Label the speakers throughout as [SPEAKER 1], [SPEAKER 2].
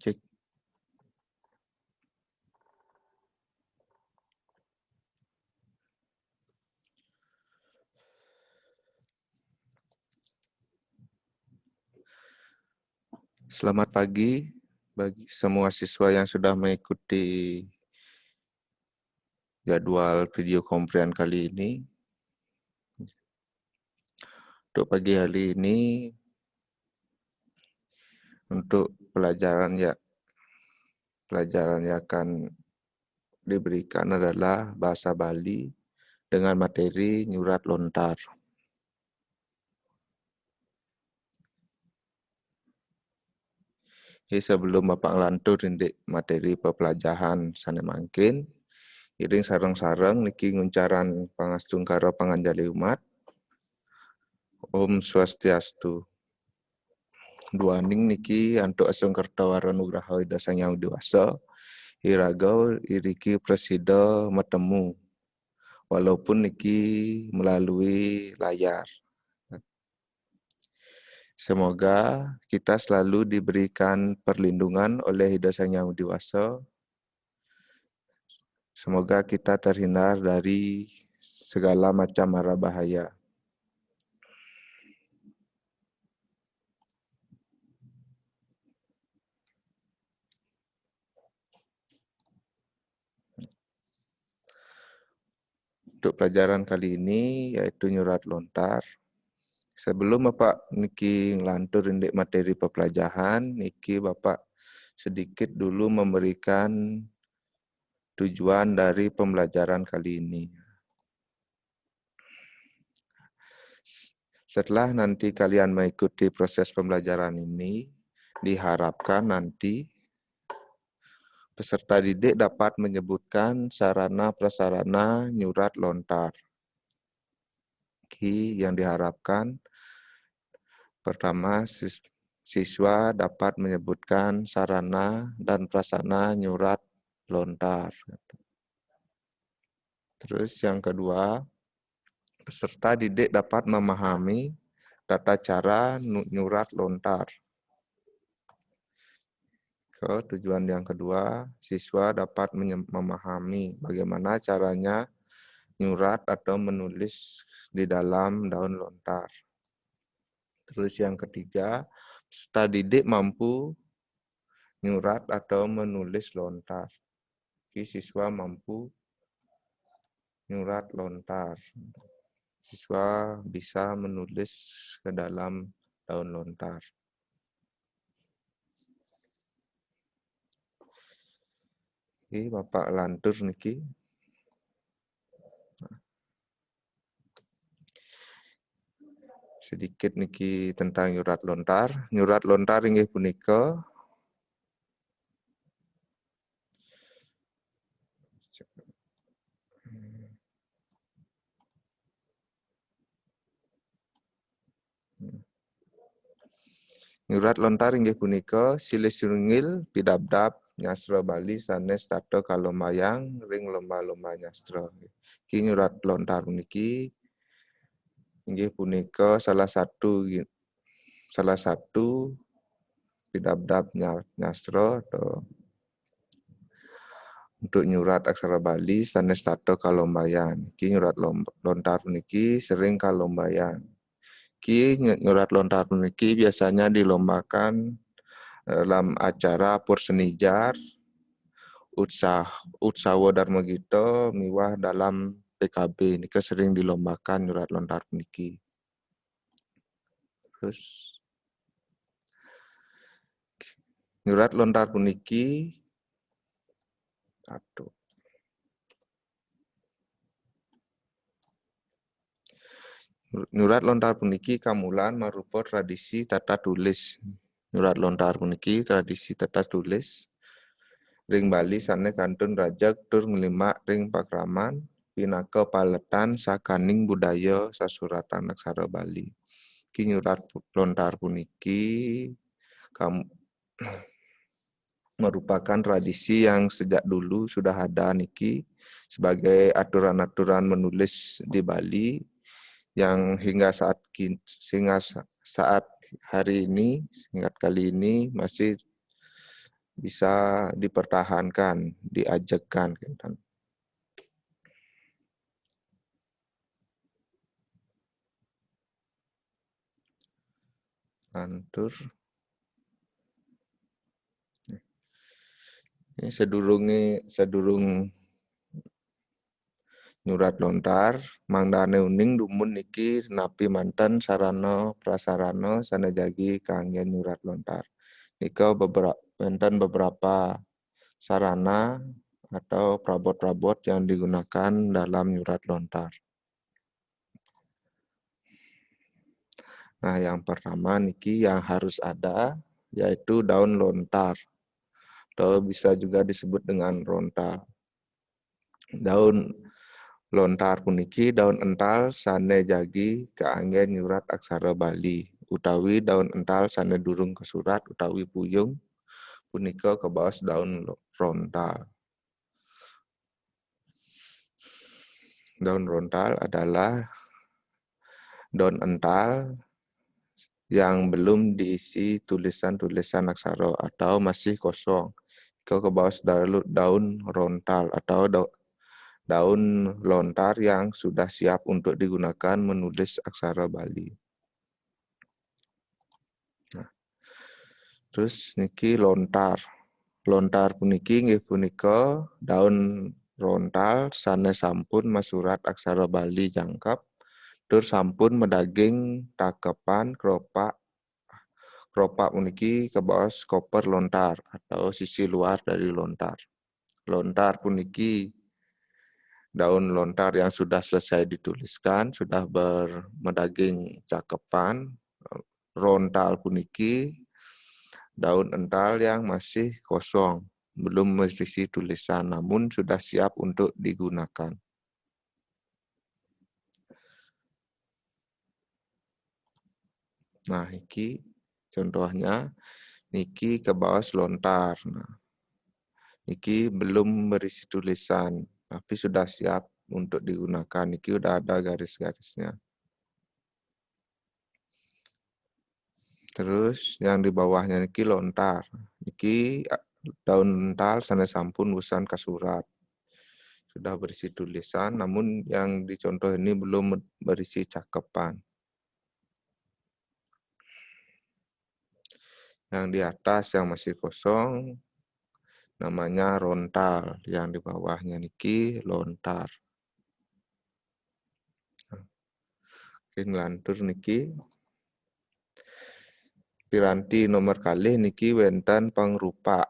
[SPEAKER 1] Cek. Selamat pagi bagi semua siswa yang sudah mengikuti jadwal video konferensi kali ini. Untuk pagi hari ini, untuk pelajaran yang akan diberikan adalah bahasa Bali dengan materi nyurat lontar. Jadi sebelum Bapak ngelantur indik materi pepelajaran sana mangkin, iring sareng-sareng niki nguncaran pangastung karo panganjali umat. Om Swastiastu. Duaning niki antuk asung kertawara nugraha ida sang yang dewasa. Iragau iriki presida metemu. Walaupun niki melalui layar. Semoga kita selalu diberikan perlindungan oleh Ida Sang Yang Dewasa. Semoga kita terhindar dari segala macam mara bahaya. Untuk pelajaran kali ini yaitu nyurat lontar. Sebelum Bapak niki ngelantur indik materi pepelajaran, niki Bapak sedikit dulu memberikan tujuan dari pembelajaran kali ini. Setelah nanti kalian mengikuti proses pembelajaran ini, diharapkan nanti peserta didik dapat menyebutkan sarana-prasarana nyurat lontar. Yang diharapkan pertama, siswa dapat menyebutkan sarana dan prasarana nyurat lontar. Terus yang kedua, peserta didik dapat memahami tata cara nyurat lontar. Tujuan yang kedua, siswa dapat memahami bagaimana caranya nyurat atau menulis di dalam daun lontar. Terus yang ketiga, peserta didik mampu nyurat atau menulis lontar. Siswa mampu nyurat lontar. Siswa bisa menulis ke dalam daun lontar. Oke, Bapak lantur niki. Sedikit niki tentang nyurat lontar. Nyurat lontar inggih punika nyurat lontar inggih punika silih sungil pidabdab nyastra Bali sanes tato kalombayang ring lomba-lomba nyastra. Ki nyurat lontar niki inggih punika salah satu pidabdab nyastra atau untuk nyurat aksara Bali sanes tato kalombayang. Ki nyurat lontar niki sering kalombayang. Ki nyurat lontar niki biasanya dilombakan dalam acara Pursenijar, Utsawa Dharma Gita, miwah dalam PKB niki sering dilombakan nyurat lontar niki. Terus nyurat lontar puniki Nyurat lontar puniki kamulan marupa tradisi tata tulis. Nyurat lontar puniki tradisi tata tulis. Ring Bali sane kantun rajak tur ngelimak ring pakraman pinaka paletan sakaning budaya sasuratan aksara Bali. Ki nyurat lontar puniki merupakan tradisi yang sejak dulu sudah ada niki sebagai aturan-aturan menulis di Bali yang hingga saat hari ini, hingga kali ini masih bisa dipertahankan, diajekan. Lantur. Ini sedurung nyurat lontar, mangdane uning dumun niki napi manten sarana prasarana sanajagi kanggen nyurat lontar. Nika beberapa sarana atau perabot-perabot yang digunakan dalam nyurat lontar. Nah, yang pertama niki yang harus ada yaitu daun lontar atau bisa juga disebut dengan rontal. Daun lontar puniki daun ental sane jagi keanggen nyurat aksara Bali utawi daun ental sane durung kesurat utawi puyung punika kebaos daun rontal. Daun rontal adalah daun ental yang belum diisi tulisan-tulisan aksara atau masih kosong. Ke bawah daun rontal atau daun lontar yang sudah siap untuk digunakan menulis aksara Bali. Nah, terus niki lontar. Lontar puniki nggih punika daun rontal sanes sampun masurat aksara Bali jangkep tur sampun medaging takepan keropak puniki kebaos koper lontar atau sisi luar dari lontar. Lontar puniki daun lontar yang sudah selesai dituliskan, sudah bermedaging cakepan. Rontal puniki daun ental yang masih kosong, belum berisi tulisan, namun sudah siap untuk digunakan. Nah, iki contohnya niki kebaos lontar. Nah, niki belum berisi tulisan, tapi sudah siap untuk digunakan. Niki udah ada garis-garisnya. Terus yang di bawahnya niki lontar. Niki daun ental sanes sampun usan kasurat. Sudah berisi tulisan, namun yang dicontoh ini belum berisi cakepan. Yang di atas yang masih kosong namanya rontal, yang di bawahnya niki lontar. Oke, ngelantur niki. Piranti nomor kalih niki wenten pangrupa.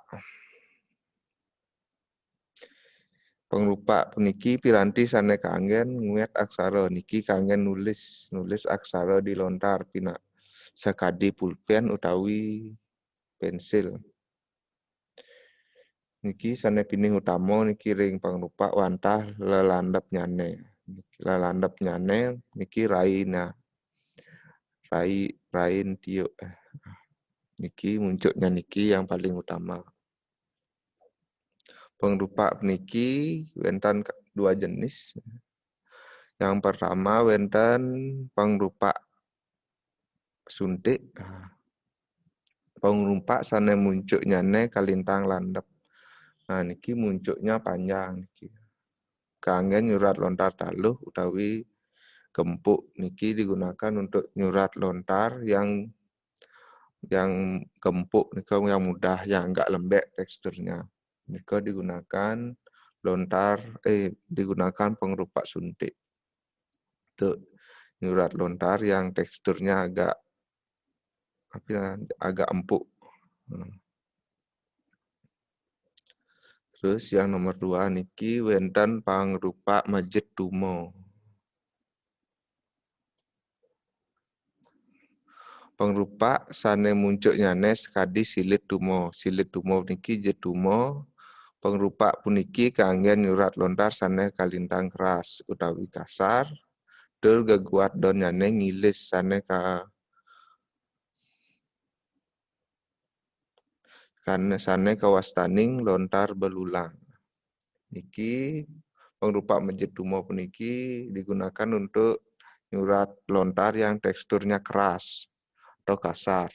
[SPEAKER 1] Pangrupa puniki piranti sane kanggen nguet aksara niki kanggen nulis aksara di lontar pina sakadi pulpen utawi pensil. Niki sane pining utama niki ring pangrupa wantah lelandep nyane. Lelandep nyane niki raina. Rain tiuk. Niki muncuknya niki yang paling utama. Pangrupa niki wenten dua jenis. Yang pertama wenten pangrupa suntik. Pangrupa sane muncuknya ne kalintang landep. Nah niki muncuknya panjang niki. Kanggen nyurat lontar taluh utawi gempuk niki digunakan untuk nyurat lontar yang gempuk nika yang mudah, yang enggak lembek teksturnya. Nika digunakan digunakan pengrupa suntik untuk nyurat lontar yang teksturnya agak empuk. Terus yang nomor 2 niki wenten pangrupa majet tumo. Pangrupa sane muncuknya nes kadi silit tumo. Silit tumo niki jet tumo. Pangrupa puniki kanggen nyurat lontar sane kalintang keras utawi kasar. Tur geguat don nyane ngilis sane karena sane kawastaning lontar belulang. Niki pangrupa majet tumo puniki digunakan untuk nyurat lontar yang teksturnya keras atau kasar.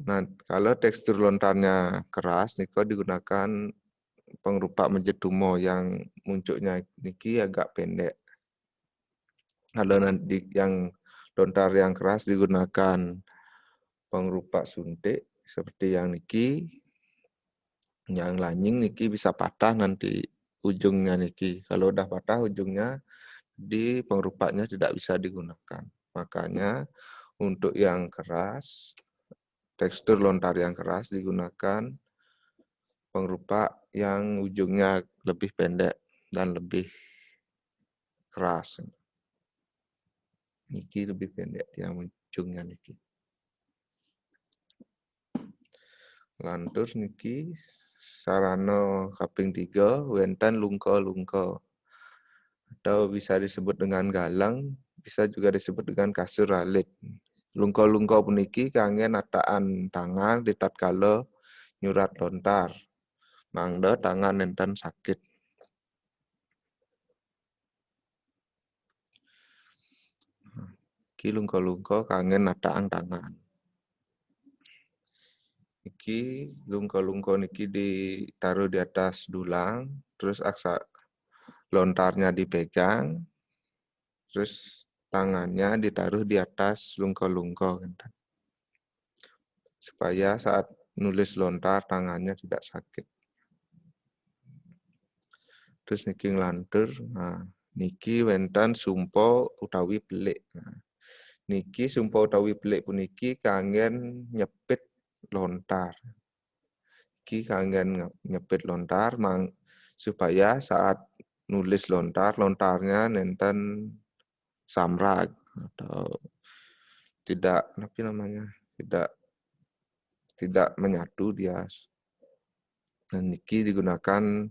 [SPEAKER 1] Nah, kalau tekstur lontarnya keras, niko digunakan pengrupa menjedumo yang muncuknya niki agak pendek. Kalau nanti yang lontar yang keras digunakan pengrupa suntik seperti yang niki, yang lanying niki bisa patah nanti ujungnya niki. Kalau udah patah ujungnya, di pengerupanya tidak bisa digunakan. Makanya untuk yang keras, tekstur lontar yang keras digunakan pengerupa yang ujungnya lebih pendek dan lebih keras. Niki lebih pendek yang ujungnya niki. Lantur niki sarana kaping 3 wenten lungko-lungko. Atau bisa disebut dengan galang, bisa juga disebut dengan kasur alit. Lungko-lungko puniki kangge nataan tangan di tatkala nyurat lontar. Mangda tangan enten sakit. Iki lungko-lungko kangge nataan tangan. Iki lungko-lungko niki ditaruh di atas dulang, terus aksa lontarnya dipegang, terus tangannya ditaruh di atas lungko-lungko. Supaya saat nulis lontar tangannya tidak sakit. Terus niki nglantur, nah niki wenten sumpo utawi pelik. Nah, niki sumpo utawi pelik puniki kangen nyepit lontar. Iki kangen nyepit lontar supaya saat nulis lontar, lontarnya nenten samrag atau tidak apa namanya? Tidak menyatu dia. Dan niki digunakan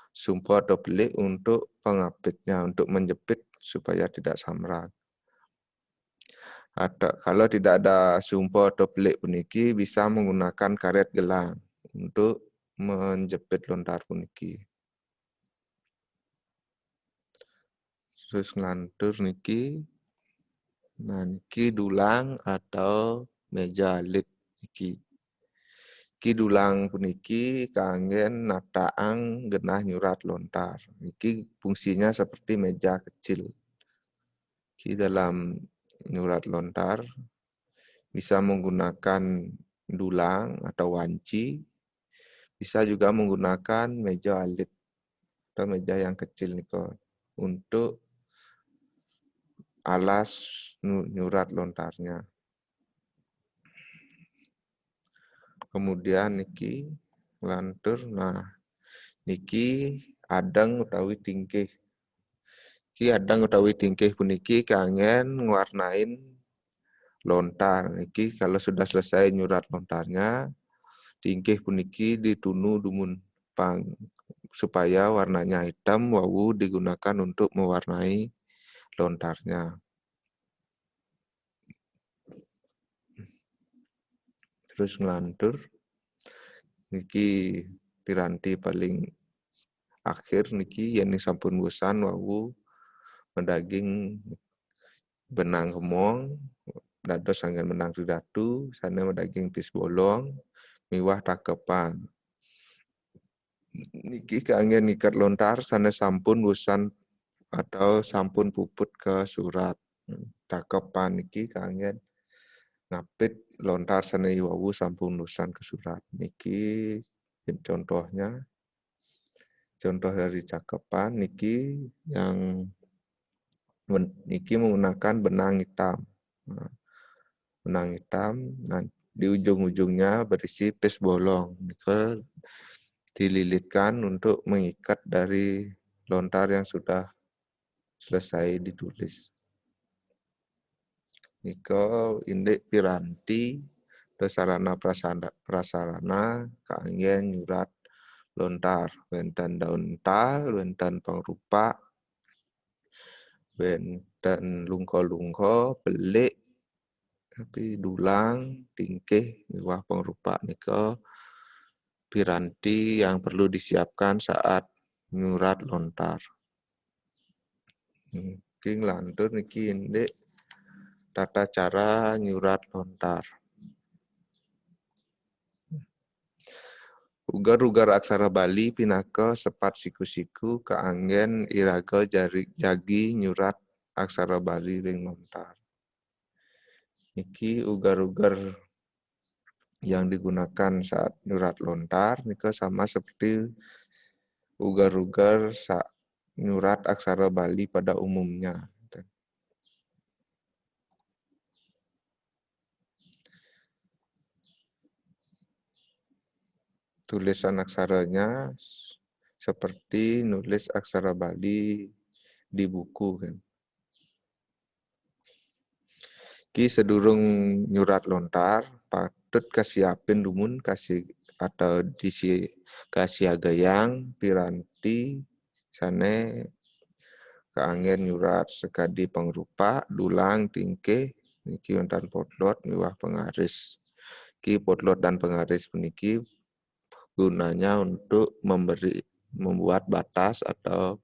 [SPEAKER 1] sumpo atau pelik untuk pengapitnya, untuk menjepit supaya tidak samrag. Kalau tidak ada sumpo atau pelik puniki, bisa menggunakan karet gelang untuk menjepit lontar puniki. Terus ngantur niki, nah niki dulang atau meja alit niki. Niki dulang puniki kangen nataang genah nyurat lontar. Niki fungsinya seperti meja kecil. Niki dalam nyurat lontar bisa menggunakan dulang atau wanci, bisa juga menggunakan meja alit atau meja yang kecil niko untuk alas nyurat lontarnya. Kemudian niki lantur, nah niki adang utawi tingkih. Niki adang utawi tingkih puniki kangen ngwarnain lontar. Niki kalau sudah selesai nyurat lontarnya, tingkih puniki ditunu dumun pang supaya warnanya hitam, wawu digunakan untuk mewarnai lontarnya. Terus ngelantur, niki piranti paling akhir niki yang sampun bosan wawu mendaging benang kemong, dados angin menang ridatu, sana mendaging pis bolong, miwah takepan. Niki kangen ikat lontar, sana sampun bosan atau sampun puput ke surat. Takepan niki kangen ngapit lontar sana wawu sampun bosan ke surat. Niki contohnya, contoh dari cakepan niki yang niki menggunakan benang hitam. Benang hitam, nah, di ujung-ujungnya berisi pis bolong. Niki dililitkan untuk mengikat dari lontar yang sudah selesai ditulis. Niko indik piranti sarana prasarana kanggen nyurat lontar, wenten daun tal, wenten pengrupa, wenten lungko-lungko, pelik, tapi dulang, tingkih, miwah pengrupa niko piranti yang perlu disiapkan saat nyurat lontar. Niki lantur niki indik tata cara nyurat lontar. Ugar-ugar aksara Bali pinaka sepat siku-siku keanggen iraga jagi nyurat aksara Bali ring lontar. Niki ugar-ugar yang digunakan saat nyurat lontar nika sama seperti ugar-ugar saat nyurat aksara Bali pada umumnya. Tulisan aksaranya seperti nulis aksara Bali di buku kan. Ki sedurung nyurat lontar, patut kasiapin dumun kasih atau disi kasih agayang piranti sane keanggen nyurat sekadi pengrupa dulang tingke niki wonten potlot miwah pengaris. Ki potlot dan pengaris puniki gunanya untuk membuat batas atau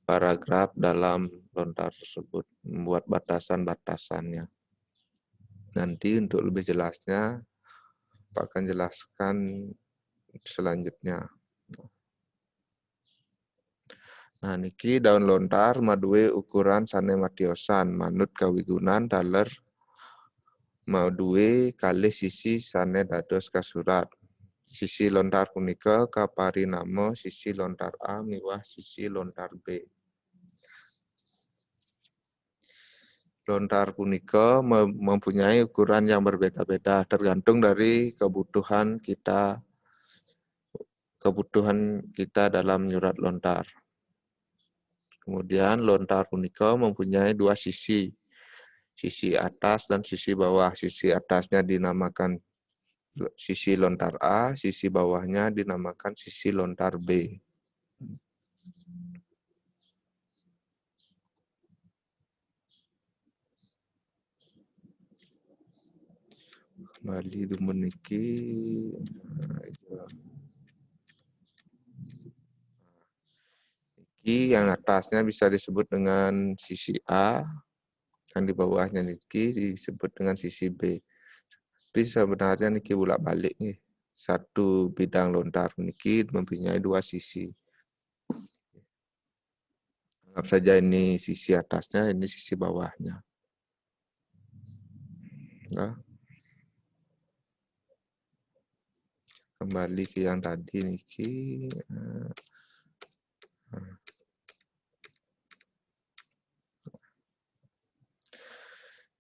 [SPEAKER 1] paragraf dalam lontar tersebut, membuat batasan-batasannya. Nanti untuk lebih jelasnya, Pak akan jelaskan selanjutnya. Nah, niki daun lontar maduwe ukuran sane matiosan, manut kawigunan daler maduwe kali sisi sane dados kasurat. Sisi lontar punika kaparinama sisi lontar A miwah sisi lontar B. Lontar punika mempunyai ukuran yang berbeda-beda tergantung dari kebutuhan kita dalam nyurat lontar. Kemudian lontar punika mempunyai dua sisi atas dan sisi bawah. Sisi atasnya dinamakan sisi lontar A, sisi bawahnya dinamakan sisi lontar B. Bali dumuniki yang atasnya bisa disebut dengan sisi A, yang di bawahnya niki disebut dengan sisi B. Tapi sebenarnya niki bolak-balik nih. Satu bidang lontar niki mempunyai dua sisi. Anggap saja ini sisi atasnya, ini sisi bawahnya. Nah, kembali ke yang tadi niki.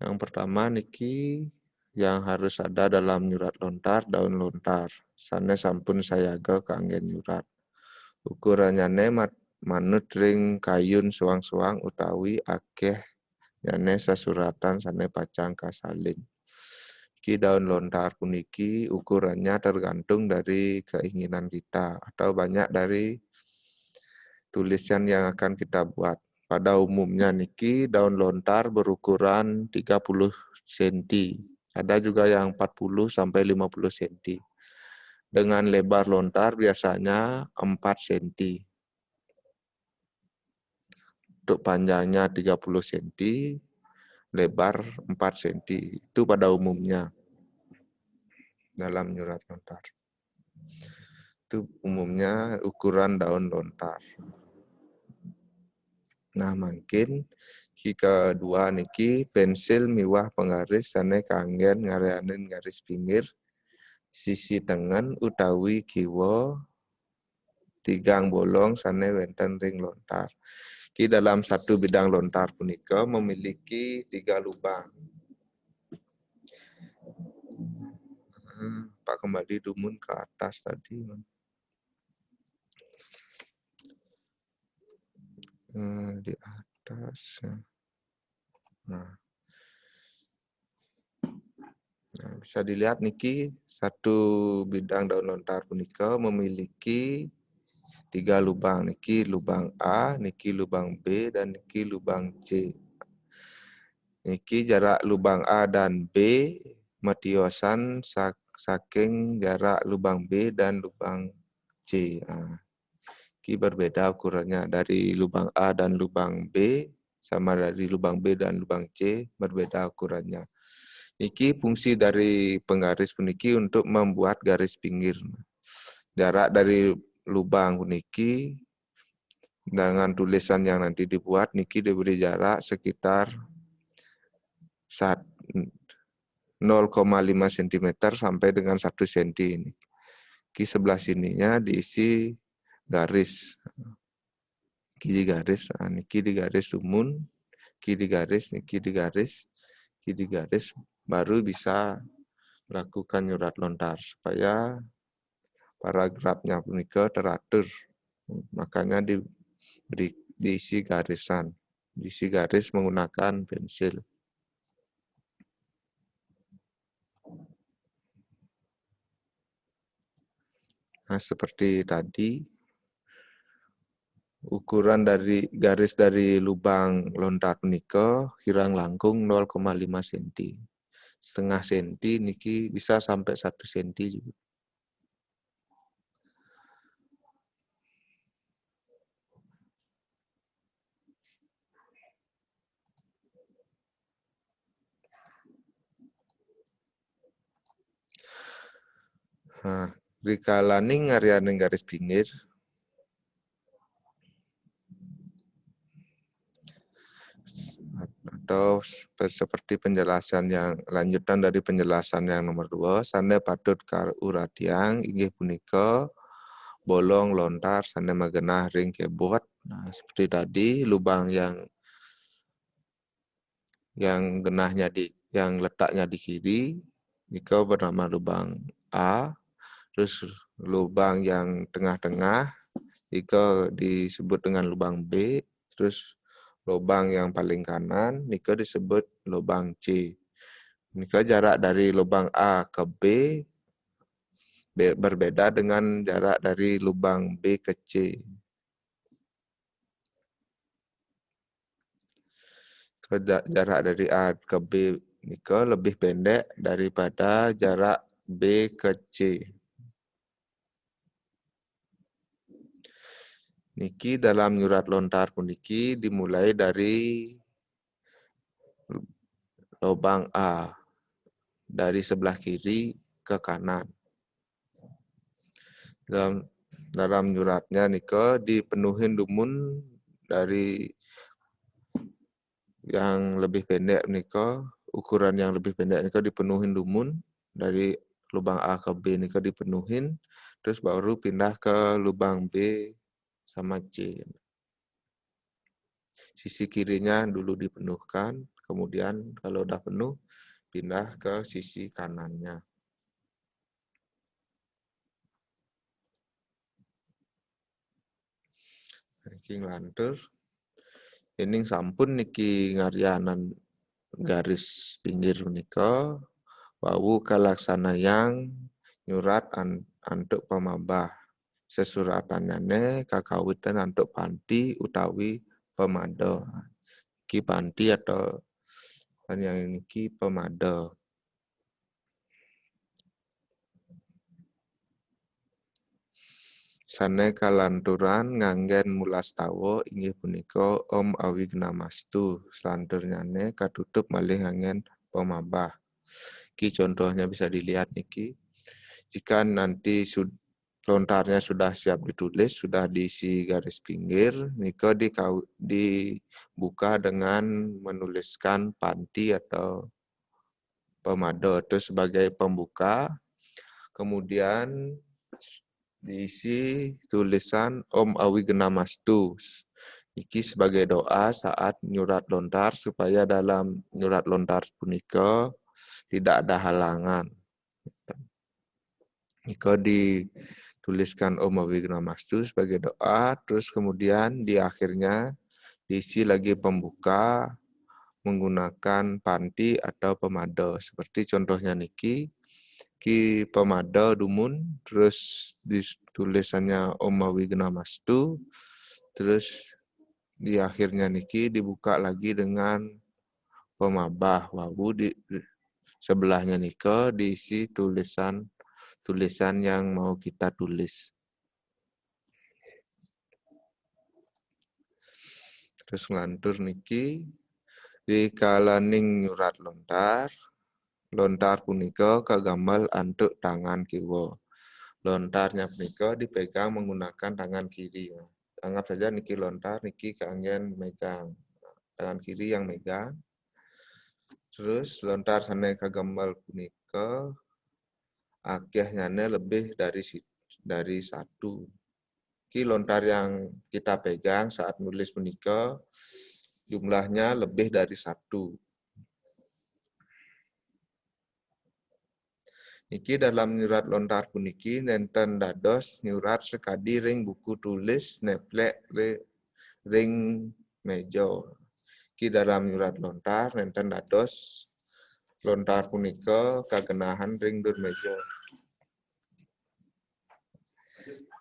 [SPEAKER 1] Yang pertama niki yang harus ada dalam nyurat lontar, daun lontar. Sane sampun sayaga kanggen nyurat. Ukurannya manut ring kayun suang-suang utawi akeh nyane sasuratan sane pacang kasalin. Ki daun lontar puniki ukurannya tergantung dari keinginan kita atau banyak dari tulisan yang akan kita buat. Pada umumnya niki daun lontar berukuran 30 cm. Ada juga yang 40 sampai 50 cm. Dengan lebar lontar biasanya 4 cm. Untuk panjangnya 30 cm, lebar 4 cm. Itu pada umumnya dalam nyurat lontar. Itu umumnya ukuran daun lontar. Nah, mungkin kedua niki pensil miwah penggaris sane kanggen ngareanin garis pinggir sisi tengen utawi kiwa tigang bolong sane wenten ring lontar. Ki dalam satu bidang lontar punika memiliki 3 lubang. Pak kembali dumun ke atas tadi. Di atas. Nah, bisa dilihat niki satu bidang daun lontar punika memiliki 3 lubang. Niki lubang A, niki lubang B, dan niki lubang C. Niki jarak lubang A dan B matiosan saking jarak lubang B dan lubang C. Niki berbeda ukurannya dari lubang A dan lubang B sama dari lubang B dan lubang C berbeda ukurannya. Niki fungsi dari penggaris puniki untuk membuat garis pinggir. Jarak dari lubang puniki dengan tulisan yang nanti dibuat niki diberi jarak sekitar 0,5 cm sampai dengan 1 cm ini. Ki sebelah sininya diisi garis. Ki digaris, nah, niki digaris dumun, ki digaris, niki digaris, ki digaris, baru bisa melakukan nyurat lontar supaya paragrafnya punika teratur. Makanya diisi garisan, diisi garis menggunakan pensil. Nah, seperti tadi, ukuran dari garis dari lubang lontar punika kirang langkung 0,5 cm. Setengah senti niki bisa sampai 1 cm juga. Nah, rikalaning ngarianing garis pinggir, atau seperti penjelasan yang lanjutan dari penjelasan yang nomor 2, sane patut uratiang inggih punika bolong lontar sane magenah ring keyboard. Nah, seperti tadi lubang yang genahnya yang letaknya di kiri nika bernama lubang A, terus lubang yang tengah-tengah nika disebut dengan lubang B, terus lubang yang paling kanan nika disebut lubang C. Nika jarak dari lubang A ke B berbeda dengan jarak dari lubang B ke C. Jarak dari A ke B nika lebih pendek daripada jarak B ke C. Niki dalam nyurat lontar puniki dimulai dari lubang A, dari sebelah kiri ke kanan. Dalam nyuratnya nika dipenuhin dumun dari yang lebih pendek nika, ukuran yang lebih pendek nika dipenuhin dumun dari lubang A ke B nika dipenuhin, terus baru pindah ke lubang B sama C. Sisi kirinya dulu dipenuhkan, kemudian kalau udah penuh pindah ke sisi kanannya. Niki nglantur. Ini sampun niki ngarianan garis pinggir menika wau kalaksana yang nyurat antuk pemabah. Sesuratanane kakawitan antuk panti utawi pemada. Ki panti atau yang niki pemada. Sane kalanturan nganggen mulastawa inggih punika Om Awignamastu. Selanturnyane katutup malih nganggen pemabah. Ki contohnya bisa dilihat niki. Jika nanti lontarnya sudah siap ditulis, sudah diisi garis pinggir, nika dibuka dengan menuliskan panti atau pemada itu sebagai pembuka. Kemudian diisi tulisan Om Awignamastu. Iki sebagai doa saat nyurat lontar supaya dalam nyurat lontar punika tidak ada halangan. Nika dituliskan Om Awignamastu sebagai doa, terus kemudian di akhirnya diisi lagi pembuka menggunakan panti atau pemada. Seperti contohnya niki, ki pemada dumun, terus tulisannya Om Awignamastu, terus di akhirnya niki dibuka lagi dengan pemabah. Wawu di sebelahnya nika diisi tulisan yang mau kita tulis. Terus ngantur niki di kalaning nyurat lontar punika kagambar antuk tangan kiwa. Lontarnya punika dipegang menggunakan tangan kiri. Anggap saja niki lontar, niki keanggen megang. Tangan kiri yang megang. Terus lontar sana kagambal punika akhirnya lebih dari satu. Ki lontar yang kita pegang saat nulis punika jumlahnya lebih dari satu. Niki dalam nyurat lontar puniki nenten dados nyurat sekadi ring buku tulis neplek ring meja. Ki dalam nyurat lontar nenten dados lontar punika kagenahan ring dur meja.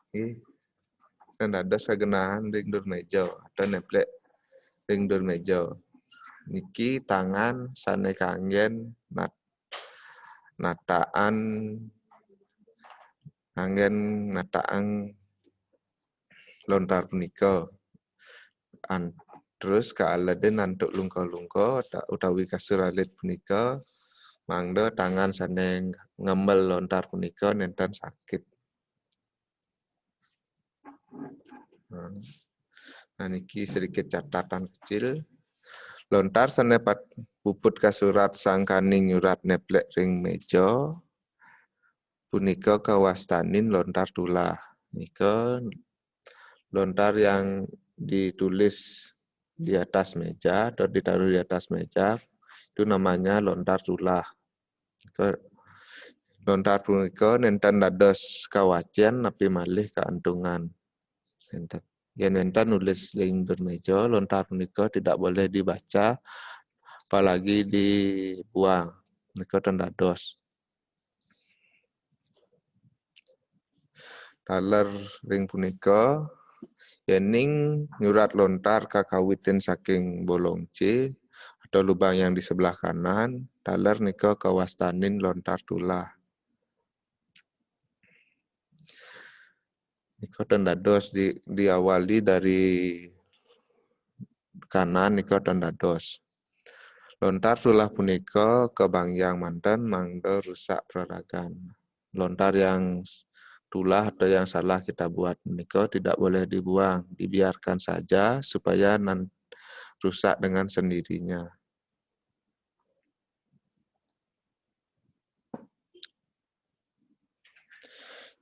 [SPEAKER 1] Ki nenten dados kagenahan ring dur meja atau neplek ring dur meja. Niki tangan sane kanggen nataan lontar punika. Terus kaaleden nantuk lungko-lungko utawi kasur alit punika mangda tangan sane ngembel lontar punika nenten sakit. Nah niki sedikit catatan kecil. Lontar sane puput kasurat sangkaning nyurat neplek ring meja punika kawastanin lontar tulah. Nika lontar yang ditulis di atas meja atau ditaruh di atas meja itu namanya lontar tulah. Lontar punika nenten dados kawacian tapi malih keantungan. Yen nenten nulis ing meja, lontar punika tidak boleh dibaca apalagi dibuang. Nika dados. Taler ring punika yening nyurat lontar kakawitin saking bolong C atau lubang yang di sebelah kanan, taler nika kawastanin lontar tulah. Nika dados diawali dari kanan nika dados. Lontar tulah punika kebangyang manten mangda rusak peraragan. Lontar yang tulah atau yang salah kita buat menika tidak boleh dibuang, dibiarkan saja supaya rusak dengan sendirinya.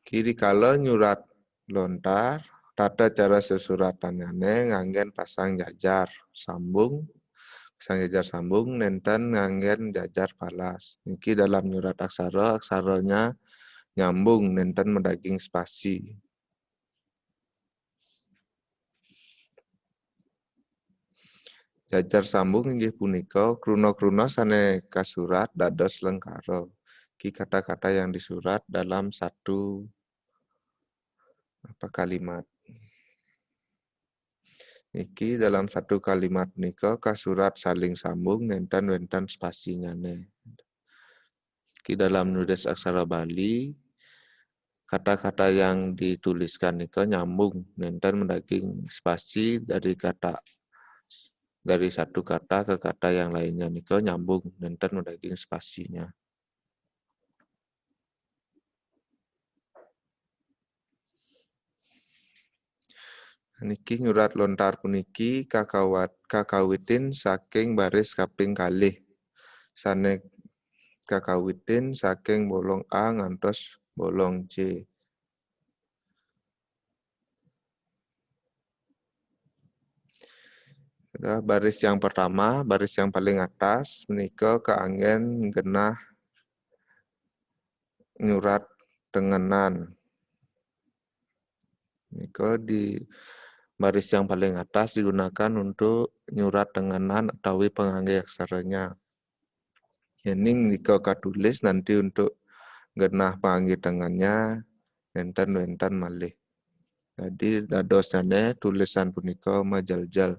[SPEAKER 1] Kiri kala nyurat lontar, tata cara sesuratannya nganggen pasang jajar sambung, nenten nganggen jajar palas. Niki dalam nyurat aksaranya nyambung nenten mendaging spasi. Jajar sambung inggih punika kruna-kruna sane kasurat dados lengkara. Ki kata-kata yang disurat dalam satu kalimat. Niki dalam satu kalimat nika kasurat saling sambung nenten wenten spasinya ne. Ki dalam nulis aksara Bali kata-kata yang dituliskan nika nyambung nenten mendaging spasi dari satu kata ke kata yang lainnya nika nyambung nenten mendaging spasinya. Niki nyurat lontar puniki kakawitin saking baris kaping kalih. Sane kakawitin saking bolong A ngantos bolong C. Baris yang pertama, baris yang paling atas, menika keanggen genah nyurat tengenan. Menika di baris yang paling atas digunakan untuk nyurat tengenan utawi pengangge aksaranya. Yening nika katulis nanti untuk genah pangangge tengannya enten malih. Jadi dadosane tulisan punika majaljal.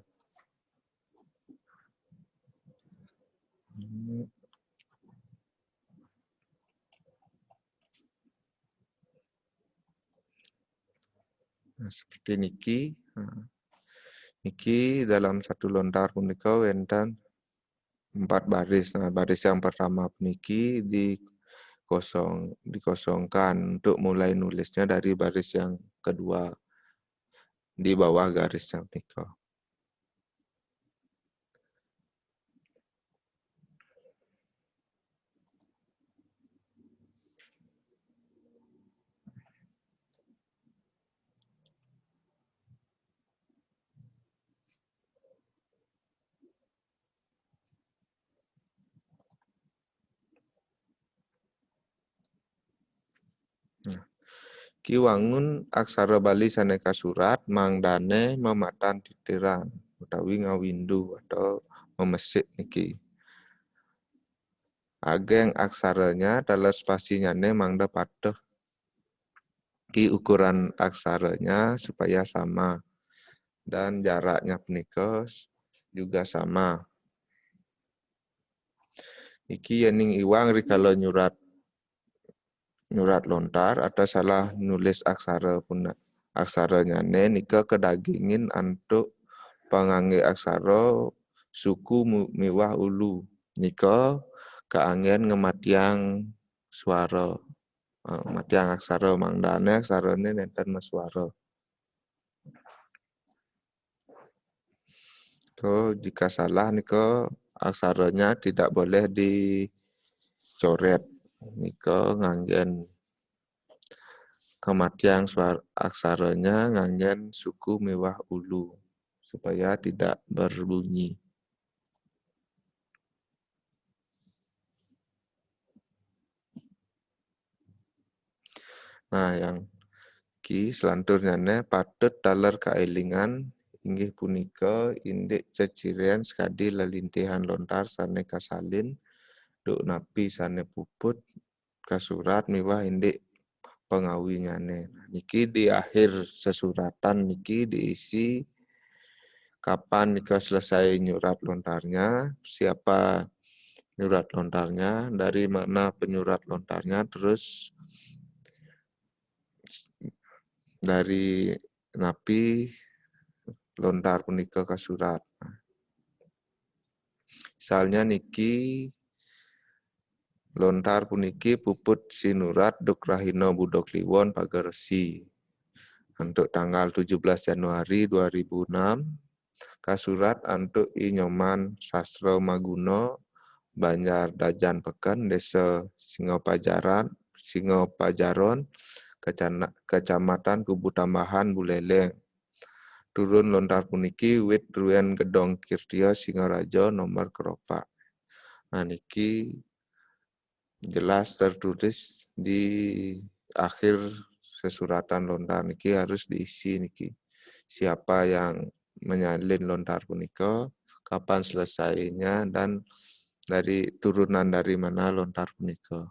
[SPEAKER 1] Nah, seperti niki. Niki dalam satu lontar punika wenten 4 baris. Nah, baris yang pertama puniki dikosongkan untuk mulai nulisnya dari baris yang kedua di bawah garisnya punika. Ki wangun aksara Bali saneka surat mangdane mematan titiran utawi ngawindu atau memesik niki. Ageng aksaranya dalam spasinya mangda patuh. Ki ukuran aksaranya supaya sama dan jaraknya punika juga sama. Iki yening iwang rikala nyurat lontar atau salah nulis aksara pun aksaranya nika kedagingin antuk pangangge aksara suku miwah ulu nika keanggen ngematiang suara matiang aksara mangdane aksarane nenten meswara. Jika salah nika aksaranya tidak boleh dicoret nika nganggen kematian aksaranya nganggen suku miwah ulu supaya tidak berbunyi. Nah, yang ki selanturnya patut daler kaelingan inggih punika indik cecirian sekadi lelintihan lontar sane kasalin duk napi sane puput kasurat miwah indik pengawinyane. Niki di akhir sesuratan niki diisi kapan nika selesai nyurat lontarnya, siapa nyurat lontarnya, dari mana penyurat lontarnya, terus dari napi lontar punika kasurat. Misalnya niki lontar puniki puput sinurat duk rahina budok liwon pageresi. Untuk tanggal 17 Januari 2006, kasurat untuk Inyoman Sasro Maguno, Banjar Dajan Peken, Desa Singopajaron, Kecamatan Kubu Tambahan, Buleleng. Turun lontar puniki wit Ruen Gedong Kirtio Singaraja nomor keropak. Nah niki jelas tertulis di akhir sesuratan lontar niki harus diisi niki. Siapa yang menyalin lontar punika, kapan selesainya, dan dari turunan dari mana lontar punika.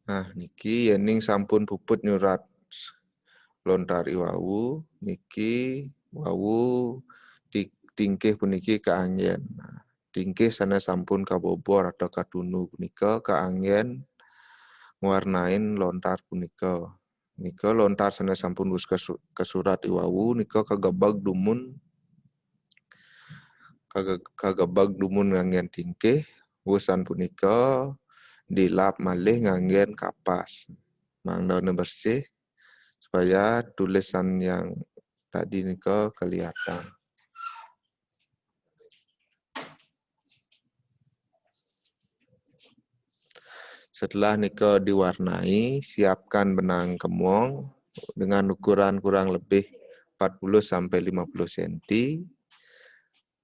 [SPEAKER 1] Nah, niki yening sampun puput nyurat lontar iwawu, niki wawu tingkih puniki keanggen. Nah, tingkih sana sampun kabobor atau katunu punika keanggen ngwarnain lontar punika. Nika lontar sana sampun wis kesurat iwawu nika kagebag dumun nganggen tingkih wusan punika dilap malih nganggen kapas. Mangdaune bersih supaya tulisan yang tadi nika kelihatan. Setelah nika diwarnai, siapkan benang kemong dengan ukuran kurang lebih 40 sampai 50 cm.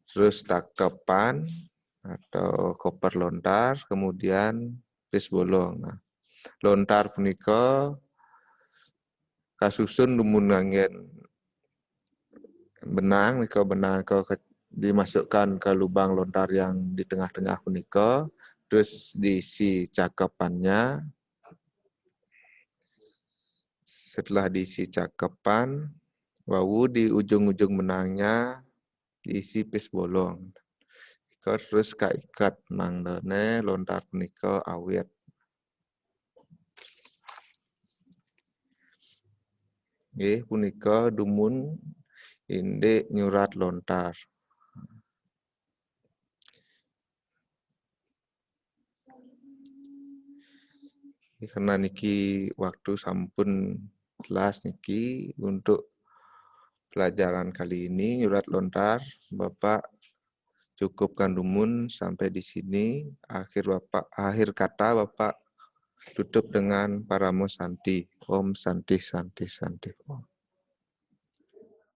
[SPEAKER 1] Terus takepan atau koper lontar, kemudian pis bolong. Nah, lontar punika kasusun dumun nganggen benang dimasukkan ke lubang lontar yang di tengah-tengah punika, terus diisi cakepannya. Setelah diisi cakepan, wawu di ujung-ujung benangnya diisi pis bolong. Terus kaikat mangdane lontar punika awet. Nggih punika dumun indik nyurat lontar. Karena niki waktu sampun kelas niki untuk pelajaran kali ini urat lontar Bapak cukupkan dumun sampai di sini. Akhir kata Bapak tutup dengan Paramo Santi. Om Santi Santi Santi.